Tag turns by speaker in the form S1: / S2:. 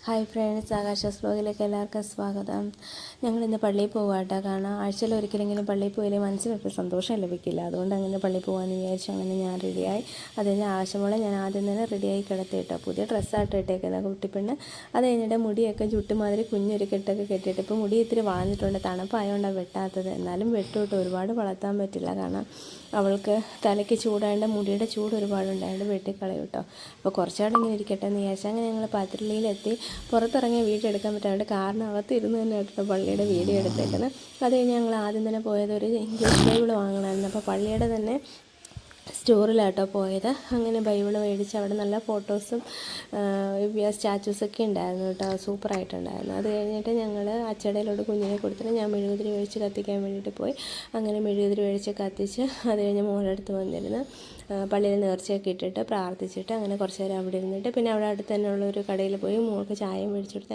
S1: Hi friends, ആകാശസ് വ്ലോഗിലേക്ക് എല്ലാവർക്കും സ്വാഗതം. ഞങ്ങളിന്ന് പള്ളിയിൽ പോകാട്ടോ. കാരണം ആഴ്ചയിൽ ഒരിക്കലെങ്കിലും പള്ളിയിൽ പോയാലേ മനസ്സിനൊരു സന്തോഷം ലഭിക്കില്ല. അതുകൊണ്ട് അങ്ങനെ പള്ളിയിൽ പോകാമെന്ന് വിചാരിച്ചു. അങ്ങനെ ഞാൻ റെഡിയായി. അത് കഴിഞ്ഞ് ആവശ്യമുള്ള ഞാൻ ആദ്യം തന്നെ റെഡിയായി കിടത്തി കേട്ടോ. പുതിയ ഡ്രസ്സായിട്ട് ഇട്ടേക്കുന്നത് കുട്ടിപ്പെണ്ണ്. അത് കഴിഞ്ഞിട്ട് മുടിയൊക്കെ ചുട്ടുമാതിരി കുഞ്ഞൊരു കെട്ടൊക്കെ കെട്ടിയിട്ട് ഇപ്പോൾ മുടി ഇത്തിരി വളർന്നിട്ടുണ്ട്. തണുപ്പായതുകൊണ്ടാണ് വെട്ടാത്തത്. എന്നാലും വെട്ടുവിട്ട് ഒരുപാട് വളർത്താൻ പറ്റില്ല. കാരണം അവൾക്ക് തലയ്ക്ക് ചൂടായതുകൊണ്ട് മുടിയുടെ ചൂട് ഒരുപാടുണ്ടായതുകൊണ്ട് വെട്ടിക്കളയും കേട്ടോ. അപ്പോൾ കുറച്ചാൾ ഇങ്ങനെ ഇരിക്കട്ടെ എന്ന് വിചാരിച്ചു. അങ്ങനെ ഞങ്ങൾ പതിരളിയിലെത്തി. പുറത്തിറങ്ങിയ വീഡിയോ എടുക്കാൻ പറ്റാണ്ട് കാറിനകത്ത് ഇരുന്ന് തന്നെ കേട്ടോ പള്ളിയുടെ വീഡിയോ എടുത്തേക്കുന്നത്. അത് കഴിഞ്ഞ് ഞങ്ങൾ ആദ്യം തന്നെ പോയത് ഒരു ഇംഗ്ലീഷ് ബൈബിൾ വാങ്ങണമായിരുന്നു. അപ്പോൾ പള്ളിയുടെ തന്നെ സ്റ്റോറിലാട്ടോ പോയത്. അങ്ങനെ ബൈബിൾ മേടിച്ച് അവിടെ നല്ല ഫോട്ടോസും സ്റ്റാച്യൂസൊക്കെ ഉണ്ടായിരുന്നു കേട്ടോ. സൂപ്പറായിട്ടുണ്ടായിരുന്നു. അത് കഴിഞ്ഞിട്ട് ഞങ്ങൾ അച്ചടയിലോട്ട് കുഞ്ഞിനെ കൊടുത്തിട്ട് ഞാൻ മെഴുകുതിരി മേടിച്ച് കത്തിക്കാൻ വേണ്ടിയിട്ട് പോയി. അങ്ങനെ മെഴുകുതിരി മേടിച്ച് കത്തിച്ച് അത് കഴിഞ്ഞ് മോളെടുത്ത് വന്നിരുന്ന് പള്ളിയിൽ നേർച്ചയൊക്കെ ഇട്ടിട്ട് പ്രാർത്ഥിച്ചിട്ട് അങ്ങനെ കുറച്ച് നേരം അവിടെ ഇരുന്നിട്ട് പിന്നെ അവിടെ അടുത്ത് തന്നെയുള്ള ഒരു കടയിൽ പോയി മോൾക്ക് ചായ മേടിച്ചു കൊടുത്ത്